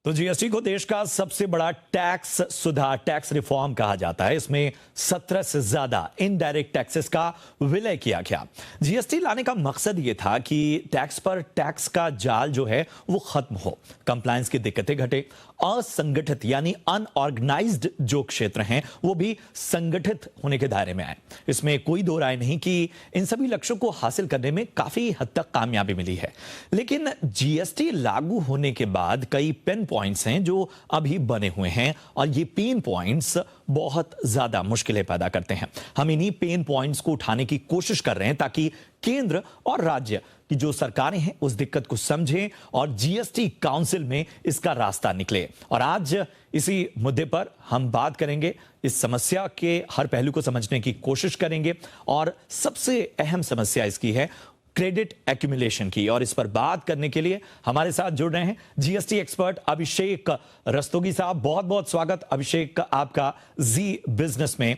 तो जीएसटी को देश का सबसे बड़ा टैक्स सुधार टैक्स रिफॉर्म कहा जाता है। इसमें 17 से ज्यादा इनडायरेक्ट टैक्सेस का विलय किया गया। जीएसटी लाने का मकसद ये था कि टैक्स पर टैक्स का जाल जो है वो खत्म हो, कंप्लायंस की दिक्कतें घटे, असंगठित यानी अनऑर्गेनाइज्ड जो क्षेत्र हैं वो भी संगठित होने के दायरे में आए। इसमें कोई दो राय नहीं कि इन सभी लक्ष्यों को हासिल करने में काफी हद तक कामयाबी मिली है। लेकिन जीएसटी लागू होने के बाद कई पिन पॉइंट्स हैं जो अभी बने हुए हैं और ये पेन पॉइंट्स बहुत ज्यादा मुश्किलें पैदा करते हैं। हम इन्हीं पेन पॉइंट्स को उठाने की कोशिश कर रहे हैं ताकि केंद्र और राज्य की जो सरकारें हैं उस दिक्कत को समझें और जीएसटी काउंसिल में इसका रास्ता निकले। और आज इसी मुद्दे पर हम बात करेंगे, इस समस्या के हर पहलू को समझने की कोशिश करेंगे और सबसे अहम समस्या इसकी है क्रेडिट एक्यूमुलेशन की। और इस पर बात करने के लिए हमारे साथ जुड़ रहे हैं जीएसटी एक्सपर्ट अभिषेक रस्तोगी साहब। बहुत बहुत स्वागत अभिषेक आपका जी बिजनेस में।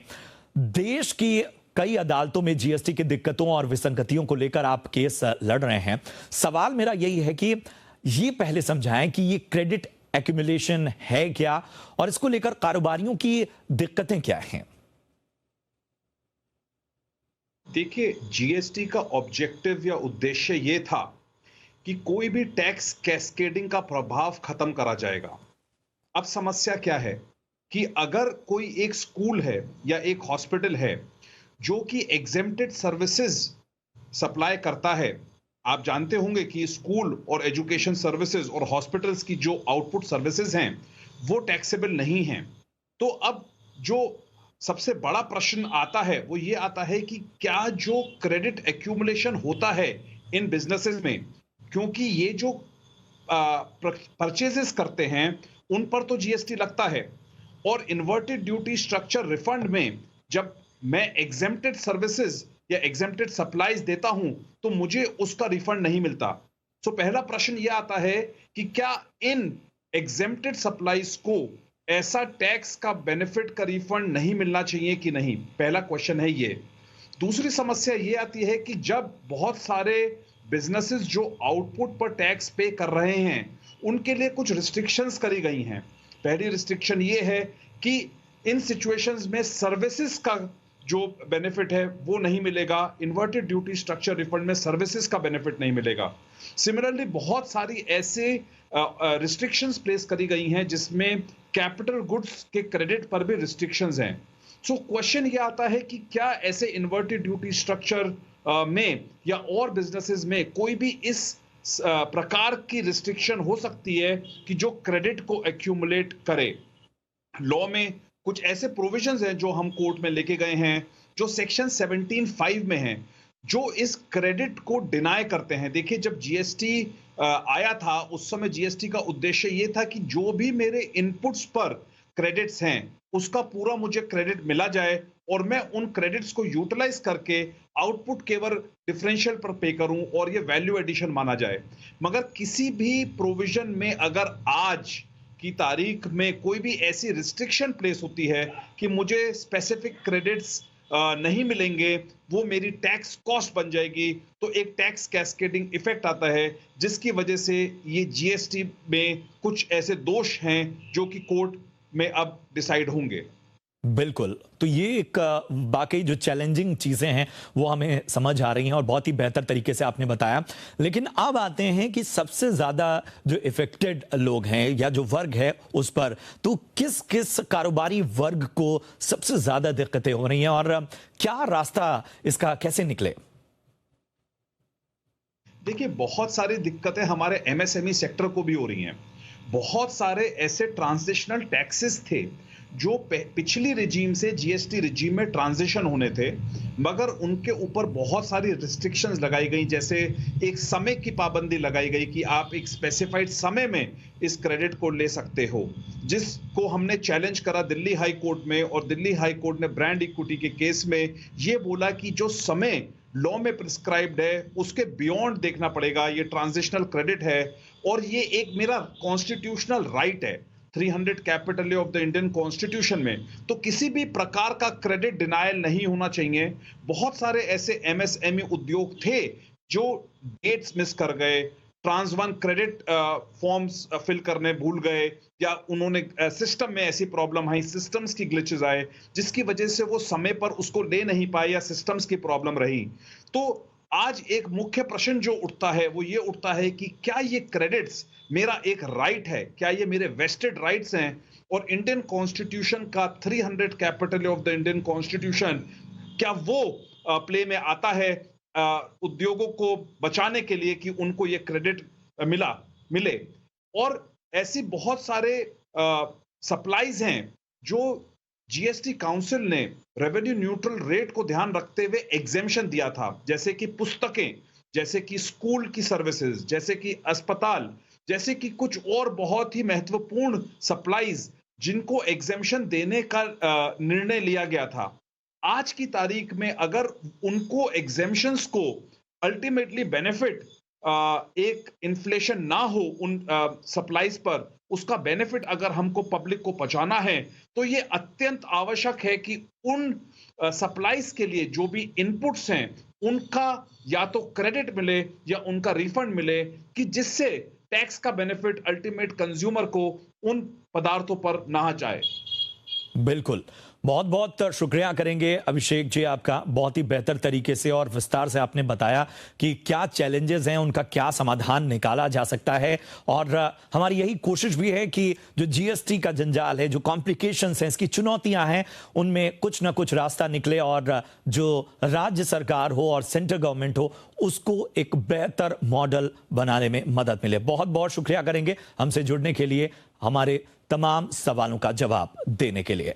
देश की कई अदालतों में जीएसटी की दिक्कतों और विसंगतियों को लेकर आप केस लड़ रहे हैं। सवाल मेरा यही है कि ये पहले समझाएं कि ये क्रेडिट एक्यूमुलेशन है क्या और इसको लेकर कारोबारियों की दिक्कतें क्या हैं। देखिए, जीएसटी का ऑब्जेक्टिव या उद्देश्य ये था कि कोई भी टैक्स कैस्केडिंग का प्रभाव खत्म करा जाएगा। अब समस्या क्या है कि अगर कोई एक स्कूल है या एक हॉस्पिटल है जो कि एग्जेम्प्टेड सर्विसेज सप्लाई करता है, आप जानते होंगे कि स्कूल और एजुकेशन सर्विसेज और हॉस्पिटल्स की जो आउटपुट सर्विसेज हैं वो टैक्सेबल नहीं हैं। तो अब जो सबसे बड़ा प्रश्न आता है वो ये आता है कि क्या जो क्रेडिट एक्यूमुलेशन होता है इन बिजनेसेस में, क्योंकि ये जो परचेजेस करते हैं उन पर तो जीएसटी लगता है और इन्वर्टेड ड्यूटी स्ट्रक्चर रिफंड में जब मैं एग्जेम्प्टेड सर्विसेज या एग्जेम्प्टेड सप्लाईज देता हूं तो मुझे उसका रिफंड नहीं मिलता। तो पहला प्रश्न यह आता है कि क्या इन एग्जेम्प्टेड सप्लाईज को ऐसा टैक्स का बेनिफिट का रिफंड नहीं मिलना चाहिए कि नहीं। पहला क्वेश्चन है ये। दूसरी समस्या ये आती है कि जब बहुत सारे बिजनेसेस जो आउटपुट पर टैक्स पे कर रहे हैं उनके लिए कुछ रिस्ट्रिक्शंस करी गई हैं। पहली रिस्ट्रिक्शन ये है कि इन सिचुएशंस में सर्विसेज का जो बेनिफिट है वो नहीं मिलेगा। इन्वर्टेड ड्यूटी स्ट्रक्चर रिफंड में सर्विसेज का बेनिफिट नहीं मिलेगा। सिमिलरली बहुत सारी ऐसे रिस्ट्रिक्शंस प्लेस करी गई हैं जिसमें कैपिटल गुड्स के क्रेडिट पर भी रिस्ट्रिक्शंस हैं। सो क्वेश्चन ये आता है कि क्या ऐसे इन्वर्टेड ड्यूटी स्ट्रक्चर में या और बिजनेसेस में कोई भी इस प्रकार की रिस्ट्रिक्शन हो सकती है कि जो क्रेडिट को एक्यूमुलेट करे। लॉ में कुछ ऐसे प्रोविजंस हैं जो हम कोर्ट में लेके गए हैं जो सेक्शन 17(5) में हैं जो इस क्रेडिट को डिनाई करते हैं। देखिए, जब जीएसटी आया था उस समय जीएसटी का उद्देश्य ये था कि जो भी मेरे इनपुट्स पर क्रेडिट्स हैं उसका पूरा मुझे क्रेडिट मिला जाए और मैं उन क्रेडिट्स को यूटिलाइज करके आउटपुट केवल डिफरेंशियल पर पे करूं और ये वैल्यू एडिशन माना जाए। मगर किसी भी प्रोविजन में अगर आज की तारीख में कोई भी ऐसी रिस्ट्रिक्शन प्लेस होती है कि मुझे स्पेसिफिक क्रेडिट्स नहीं मिलेंगे, वो मेरी टैक्स कॉस्ट बन जाएगी, तो एक टैक्स कैस्केडिंग इफेक्ट आता है जिसकी वजह से ये जीएसटी में कुछ ऐसे दोष हैं जो कि कोर्ट में अब डिसाइड होंगे। बिल्कुल, तो ये एक बाकी जो चैलेंजिंग चीजें हैं वो हमें समझ आ रही हैं और बहुत ही बेहतर तरीके से आपने बताया। लेकिन अब आते हैं कि सबसे ज्यादा जो इफेक्टेड लोग हैं या जो वर्ग है उस पर, तो किस किस कारोबारी वर्ग को सबसे ज्यादा दिक्कतें हो रही हैं और क्या रास्ता इसका कैसे निकले। देखिए, बहुत सारी दिक्कतें हमारे एमएसएमई सेक्टर को भी हो रही हैं। बहुत सारे ऐसे ट्रांजिशनल टैक्सेस थे जो पिछली रिजीम से जीएसटी रिजीम में ट्रांजिशन होने थे, मगर उनके ऊपर बहुत सारी रिस्ट्रिक्शंस लगाई गई। जैसे एक समय की पाबंदी लगाई गई कि आप एक स्पेसिफाइड समय में इस क्रेडिट को ले सकते हो, जिसको हमने चैलेंज करा दिल्ली हाई कोर्ट में। और दिल्ली हाई कोर्ट ने ब्रांड इक्विटी के केस में ये बोला कि जो समय लॉ में प्रिस्क्राइब्ड है उसके बियॉन्ड देखना पड़ेगा, ये ट्रांजिशनल क्रेडिट है और ये एक मेरा कॉन्स्टिट्यूशनल राइट है 300 capital of the Indian constitution में। तो किसी भी प्रकार का क्रेडिट डिनायल नहीं होना चाहिए। बहुत सारे ऐसे एमएसएमई उद्योग थे जो डेट्स मिस कर गए, trans one credit forms fill करने भूल गए, या उन्होंने सिस्टम में ऐसी प्रॉब्लम आई, सिस्टम्स की ग्लिचेस आए, जिसकी वजह से वो समय पर उसको ले नहीं पाए या सिस्टम्स की प्रॉब्लम रही। तो आज एक मुख्य प्रश्न जो उठता है वो ये उठता है कि क्या ये क्रेडिट्स मेरा एक राइट है, क्या ये मेरे वेस्टेड राइट्स हैं? और इंडियन कॉन्स्टिट्यूशन का 300 capital of the Indian constitution, क्या वो प्ले में आता है उद्योगों को बचाने के लिए कि उनको ये क्रेडिट मिले? और ऐसी बहुत सारे सप्लाईज हैं जो जीएसटी काउंसिल ने रेवेन्यू न्यूट्रल रेट को ध्यान रखते हुए एग्जेम्पशन दिया था, जैसे कि पुस्तकें, जैसे कि स्कूल की सर्विसेज, जैसे कि अस्पताल, जैसे कि कुछ और बहुत ही महत्वपूर्ण सप्लाईज जिनको एग्जेम्पशन देने का निर्णय लिया गया था। आज की तारीख में अगर उनको एग्जेम्पशंस को अल्टीमेटली बेनिफिट एक इन्फ्लेशन ना हो उन सप्लाईज पर, उसका बेनिफिट अगर हमको पब्लिक को पहुंचाना है, तो ये अत्यंत आवश्यक है कि उन सप्लाईज के लिए जो भी इनपुट्स हैं उनका या तो क्रेडिट मिले या उनका रिफंड मिले, कि जिससे टैक्स का बेनिफिट अल्टीमेट कंज्यूमर को उन पदार्थों पर ना जाए। बिल्कुल, बहुत बहुत शुक्रिया करेंगे अभिषेक जी आपका। बहुत ही बेहतर तरीके से और विस्तार से आपने बताया कि क्या चैलेंजेस हैं, उनका क्या समाधान निकाला जा सकता है। और हमारी यही कोशिश भी है कि जो जीएसटी का जंजाल है, जो कॉम्प्लिकेशंस हैं, इसकी चुनौतियां हैं, उनमें कुछ ना कुछ रास्ता निकले और जो राज्य सरकार हो और सेंट्रल गवर्नमेंट हो उसको एक बेहतर मॉडल बनाने में मदद मिले। बहुत बहुत शुक्रिया करेंगे हमसे जुड़ने के लिए, हमारे तमाम सवालों का जवाब देने के लिए।